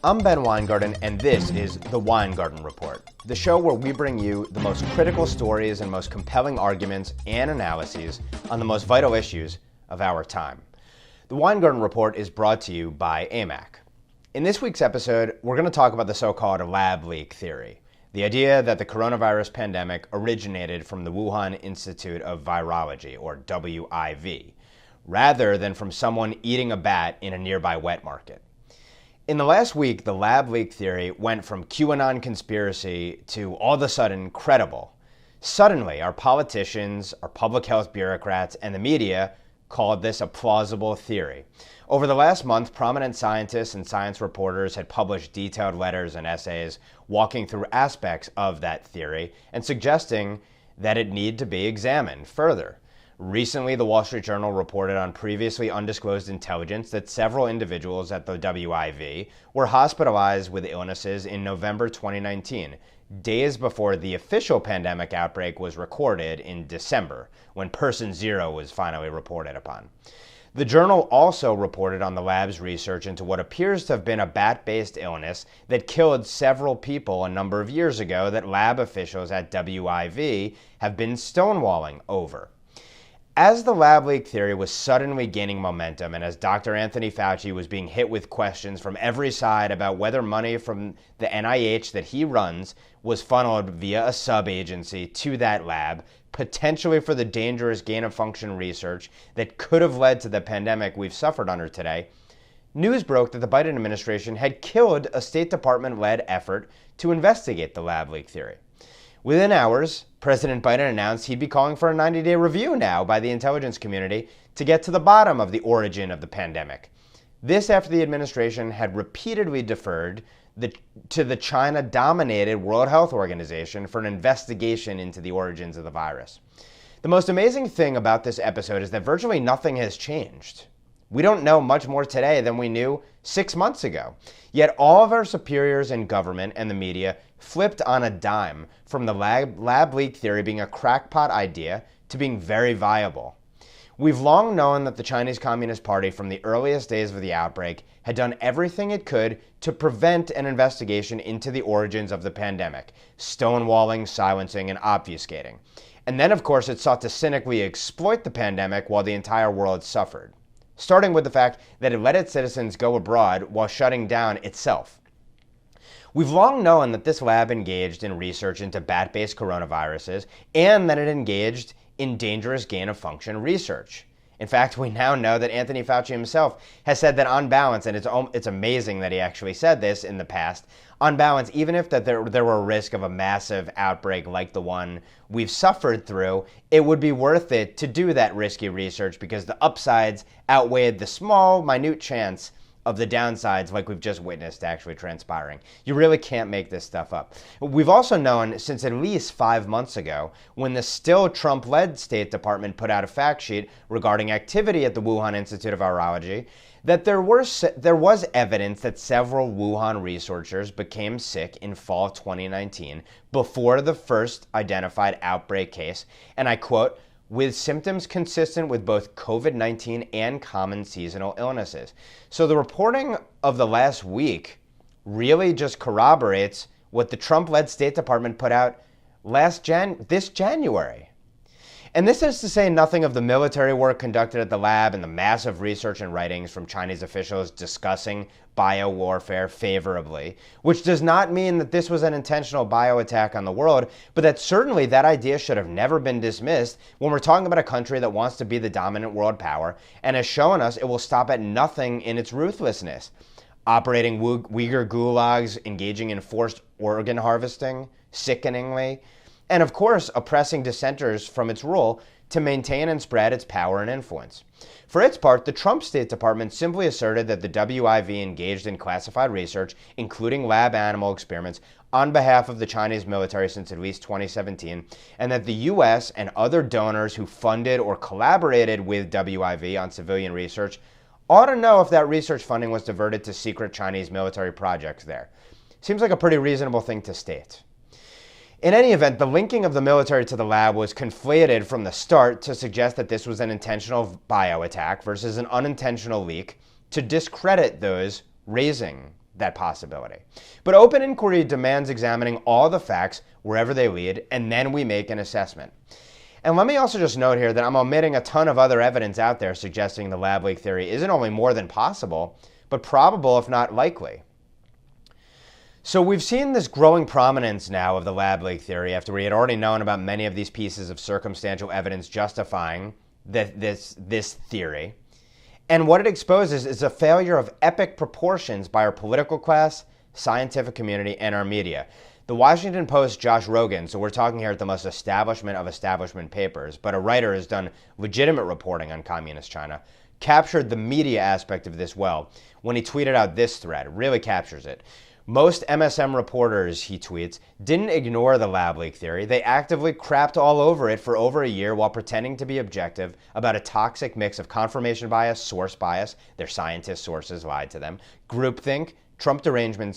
I'm Ben Weingarten, and this is the Weingarten Report, the show where we bring you the most critical stories and most compelling arguments and analyses on the most vital issues of our time. The Weingarten Report is brought to you by AMAC. In this week's episode, we're going to talk about the so-called lab leak theory, the idea that the coronavirus pandemic originated from the Wuhan Institute of Virology, or WIV, rather than from someone eating a bat in a nearby wet market. In the last week, the lab leak theory went from QAnon conspiracy to all of a sudden credible. Suddenly, our politicians, our public health bureaucrats, and the media called this a plausible theory. Over the last month, prominent scientists and science reporters had published detailed letters and essays walking through aspects of that theory and suggesting that it need to be examined further. Recently, the Wall Street Journal reported on previously undisclosed intelligence that several individuals at the WIV were hospitalized with illnesses in November 2019, days before the official pandemic outbreak was recorded in December, when person zero was finally reported upon. The journal also reported on the lab's research into what appears to have been a bat-based illness that killed several people a number of years ago that lab officials at WIV have been stonewalling over. As the lab leak theory was suddenly gaining momentum and as Dr. Anthony Fauci was being hit with questions from every side about whether money from the NIH that he runs was funneled via a sub-agency to that lab, potentially for the dangerous gain-of-function research that could have led to the pandemic we've suffered under today, news broke that the Biden administration had killed a State Department-led effort to investigate the lab leak theory. Within hours, President Biden announced he'd be calling for a 90-day review now by the intelligence community to get to the bottom of the origin of the pandemic. This after the administration had repeatedly deferred to the China-dominated World Health Organization for an investigation into the origins of the virus. The most amazing thing about this episode is that virtually nothing has changed. We don't know much more today than we knew 6 months ago. Yet all of our superiors in government and the media flipped on a dime from the lab leak theory being a crackpot idea to being very viable. We've long known that the Chinese Communist Party from the earliest days of the outbreak had done everything it could to prevent an investigation into the origins of the pandemic, stonewalling, silencing, and obfuscating. And then, of course, it sought to cynically exploit the pandemic while the entire world suffered, starting with the fact that it let its citizens go abroad while shutting down itself. We've long known that this lab engaged in research into bat-based coronaviruses and that it engaged in dangerous gain-of-function research. In fact, we now know that Anthony Fauci himself has said that on balance, and it's amazing that he actually said this in the past, on balance, even if there were a risk of a massive outbreak like the one we've suffered through, it would be worth it to do that risky research because the upsides outweighed the small, minute chance of the downsides like we've just witnessed actually transpiring. You really can't make this stuff up. We've also known since at least 5 months ago, when the still Trump-led State Department put out a fact sheet regarding activity at the Wuhan Institute of Virology, that there was evidence that several Wuhan researchers became sick in fall 2019 before the first identified outbreak case, and I quote, with symptoms consistent with both COVID-19 and common seasonal illnesses. So the reporting of the last week really just corroborates what the Trump-led State Department put out this January. And this is to say nothing of the military work conducted at the lab and the massive research and writings from Chinese officials discussing biowarfare favorably, which does not mean that this was an intentional bioattack on the world, but that certainly that idea should have never been dismissed when we're talking about a country that wants to be the dominant world power and has shown us it will stop at nothing in its ruthlessness. Operating Uyghur gulags, engaging in forced organ harvesting, sickeningly, and of course, oppressing dissenters from its rule to maintain and spread its power and influence. For its part, the Trump State Department simply asserted that the WIV engaged in classified research, including lab animal experiments, on behalf of the Chinese military since at least 2017, and that the U.S. and other donors who funded or collaborated with WIV on civilian research ought to know if that research funding was diverted to secret Chinese military projects there. Seems like a pretty reasonable thing to state. In any event, the linking of the military to the lab was conflated from the start to suggest that this was an intentional bioattack versus an unintentional leak to discredit those raising that possibility. But open inquiry demands examining all the facts wherever they lead, and then we make an assessment. And let me also just note here that I'm omitting a ton of other evidence out there suggesting the lab leak theory isn't only more than possible, but probable if not likely. So we've seen this growing prominence now of the lab leak theory after we had already known about many of these pieces of circumstantial evidence justifying this theory. And what it exposes is a failure of epic proportions by our political class, scientific community, and our media. The Washington Post's Josh Rogin, so we're talking here at the most establishment of establishment papers, but a writer has done legitimate reporting on communist China, captured the media aspect of this well when he tweeted out this thread. It really captures it. Most MSM reporters, he tweets, didn't ignore the lab leak theory. They actively crapped all over it for over a year while pretending to be objective about a toxic mix of confirmation bias, source bias, their scientist sources lied to them, groupthink, Trump derangement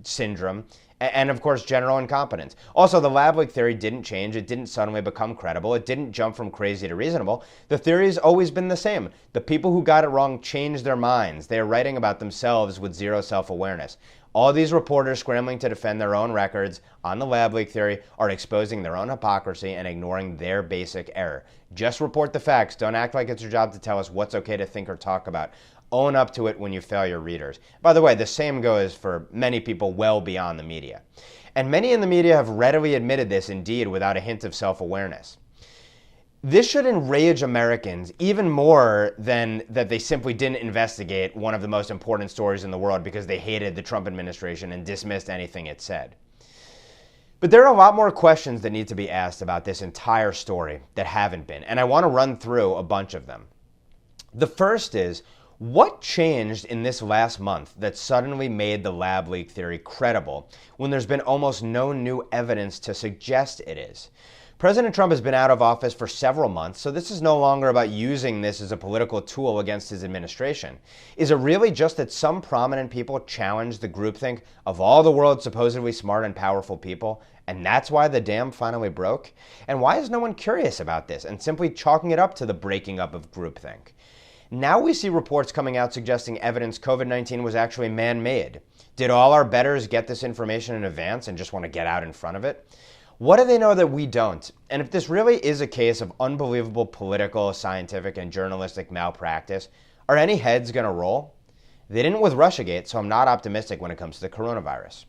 syndrome, and of course, general incompetence. Also, the lab leak theory didn't change. It didn't suddenly become credible. It didn't jump from crazy to reasonable. The theory has always been the same. The people who got it wrong changed their minds. They are writing about themselves with zero self-awareness. All these reporters scrambling to defend their own records on the lab leak theory are exposing their own hypocrisy and ignoring their basic error. Just report the facts. Don't act like it's your job to tell us what's okay to think or talk about. Own up to it when you fail your readers. By the way, the same goes for many people well beyond the media. And many in the media have readily admitted this, indeed, without a hint of self-awareness. This should enrage Americans even more than that they simply didn't investigate one of the most important stories in the world because they hated the Trump administration and dismissed anything it said. But there are a lot more questions that need to be asked about this entire story that haven't been, and I want to run through a bunch of them. The first is, what changed in this last month that suddenly made the lab leak theory credible when there's been almost no new evidence to suggest it is? President Trump has been out of office for several months, so this is no longer about using this as a political tool against his administration. Is it really just that some prominent people challenged the groupthink of all the world's supposedly smart and powerful people, and that's why the dam finally broke? And why is no one curious about this and simply chalking it up to the breaking up of groupthink? Now we see reports coming out suggesting evidence COVID-19 was actually man-made. Did all our betters get this information in advance and just want to get out in front of it? What do they know that we don't? And if this really is a case of unbelievable political, scientific, and journalistic malpractice, are any heads going to roll? They didn't with Russiagate, so I'm not optimistic when it comes to the coronavirus.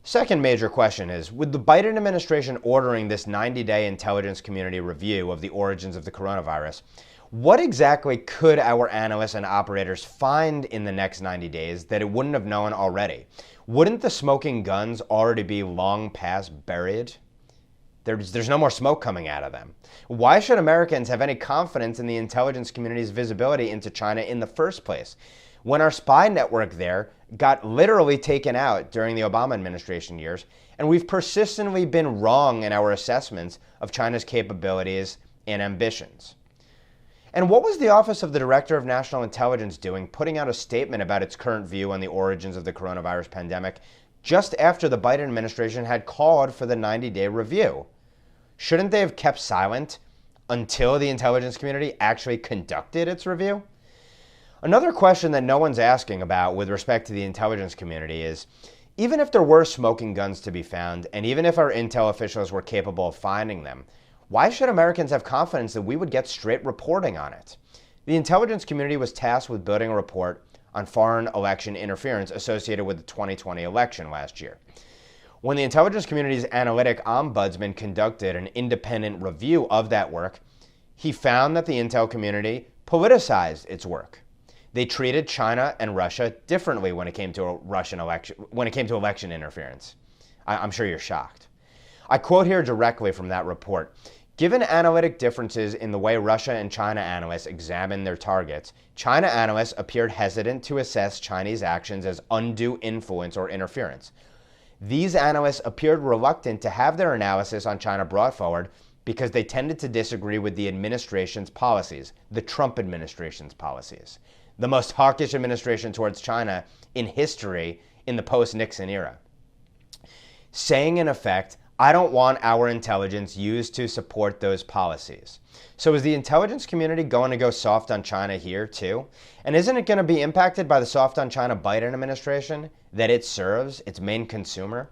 Second major question is, with the Biden administration ordering this 90-day intelligence community review of the origins of the coronavirus, what exactly could our analysts and operators find in the next 90 days that it wouldn't have known already? Wouldn't the smoking guns already be long past buried? There's no more smoke coming out of them. Why should Americans have any confidence in the intelligence community's visibility into China in the first place, when our spy network there got literally taken out during the Obama administration years, and we've persistently been wrong in our assessments of China's capabilities and ambitions? And what was the Office of the Director of National Intelligence doing putting out a statement about its current view on the origins of the coronavirus pandemic just after the Biden administration had called for the 90-day review? Shouldn't they have kept silent until the intelligence community actually conducted its review? Another question that no one's asking about with respect to the intelligence community is, even if there were smoking guns to be found, and even if our intel officials were capable of finding them, why should Americans have confidence that we would get straight reporting on it? The intelligence community was tasked with building a report on foreign election interference associated with the 2020 election last year. When the intelligence community's analytic ombudsman conducted an independent review of that work, he found that the intel community politicized its work. They treated China and Russia differently when it came to election interference. I'm sure you're shocked. I quote here directly from that report. Given analytic differences in the way Russia and China analysts examine their targets, China analysts appeared hesitant to assess Chinese actions as undue influence or interference. These analysts appeared reluctant to have their analysis on China brought forward because they tended to disagree with the administration's policies, the Trump administration's policies, the most hawkish administration towards China in history in the post-Nixon era. Saying, in effect, I don't want our intelligence used to support those policies. So is the intelligence community going to go soft on China here too? And isn't it going to be impacted by the soft on China Biden administration that it serves, its main consumer?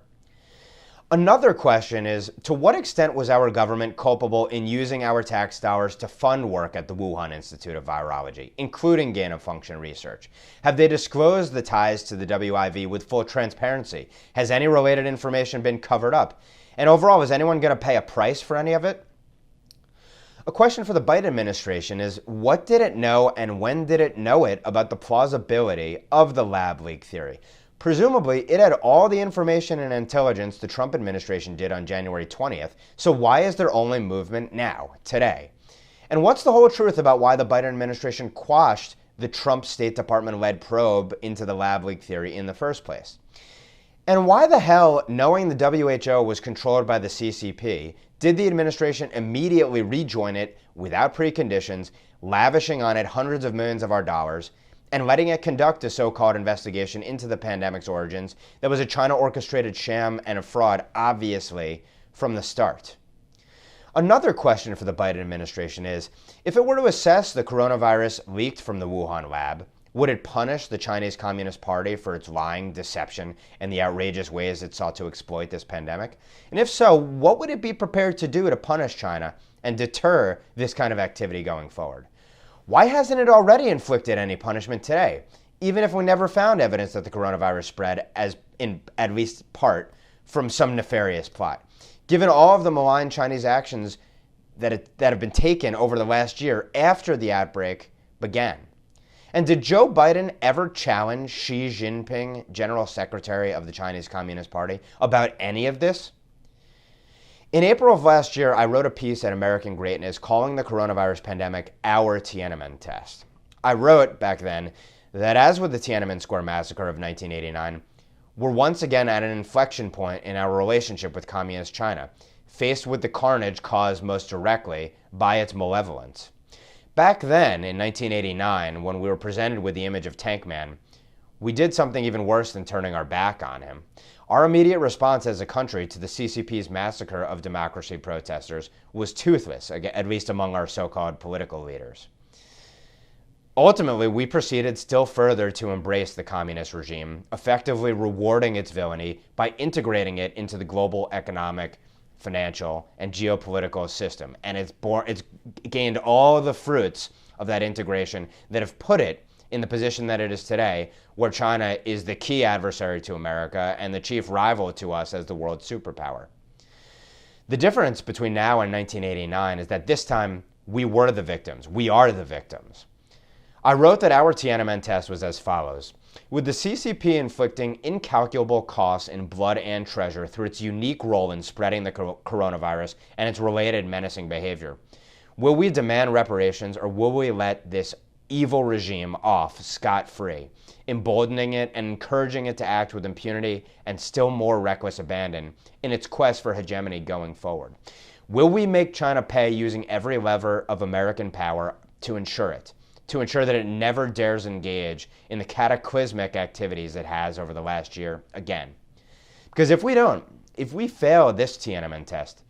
Another question is, to what extent was our government culpable in using our tax dollars to fund work at the Wuhan Institute of Virology, including gain-of-function research? Have they disclosed the ties to the WIV with full transparency? Has any related information been covered up? And overall, is anyone going to pay a price for any of it? A question for the Biden administration is, what did it know and when did it know it about the plausibility of the lab leak theory? Presumably, it had all the information and intelligence the Trump administration did on January 20th, so why is there only movement now, today? And what's the whole truth about why the Biden administration quashed the Trump State Department-led probe into the lab leak theory in the first place? And why the hell, knowing the WHO was controlled by the CCP, did the administration immediately rejoin it without preconditions, lavishing on it hundreds of millions of our dollars, and letting it conduct a so-called investigation into the pandemic's origins that was a China-orchestrated sham and a fraud, obviously, from the start? Another question for the Biden administration is, if it were to assess the coronavirus leaked from the Wuhan lab, would it punish the Chinese Communist Party for its lying, deception, and the outrageous ways it sought to exploit this pandemic? And if so, what would it be prepared to do to punish China and deter this kind of activity going forward? Why hasn't it already inflicted any punishment today, even if we never found evidence that the coronavirus spread, as in at least part, from some nefarious plot? Given all of the malign Chinese actions that have been taken over the last year after the outbreak began. And did Joe Biden ever challenge Xi Jinping, General Secretary of the Chinese Communist Party, about any of this? In April of last year, I wrote a piece at American Greatness calling the coronavirus pandemic our Tiananmen test. I wrote back then that as with the Tiananmen Square massacre of 1989, we're once again at an inflection point in our relationship with Communist China, faced with the carnage caused most directly by its malevolence. Back then, in 1989, when we were presented with the image of Tank Man, we did something even worse than turning our back on him. Our immediate response as a country to the CCP's massacre of democracy protesters was toothless, at least among our so-called political leaders. Ultimately, we proceeded still further to embrace the communist regime, effectively rewarding its villainy by integrating it into the global economic, financial, and geopolitical system. And it's gained all the fruits of that integration that have put it in the position that it is today, where China is the key adversary to America and the chief rival to us as the world superpower. The difference between now and 1989 is that this time we were the victims. We are the victims. I wrote that our Tiananmen test was as follows. With the CCP inflicting incalculable costs in blood and treasure through its unique role in spreading the coronavirus and its related menacing behavior, will we demand reparations or will we let this evil regime off scot-free, emboldening it and encouraging it to act with impunity and still more reckless abandon in its quest for hegemony going forward? Will we make China pay using every lever of American power to ensure that it never dares engage in the cataclysmic activities it has over the last year again? Because if we fail this Tiananmen test,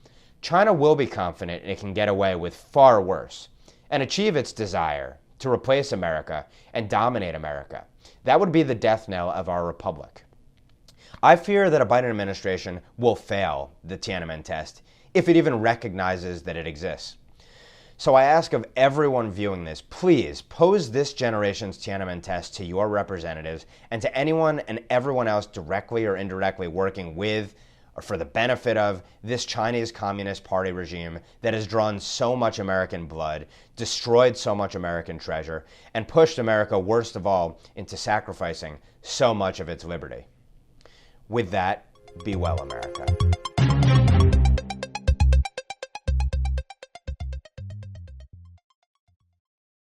China will be confident it can get away with far worse and achieve its desire to replace America and dominate America. That would be the death knell of our republic. I fear that a Biden administration will fail the Tiananmen test if it even recognizes that it exists. So I ask of everyone viewing this, please pose this generation's Tiananmen test to your representatives and to anyone and everyone else directly or indirectly working with or for the benefit of this Chinese Communist Party regime that has drawn so much American blood, destroyed so much American treasure, and pushed America, worst of all, into sacrificing so much of its liberty. With that, be well, America.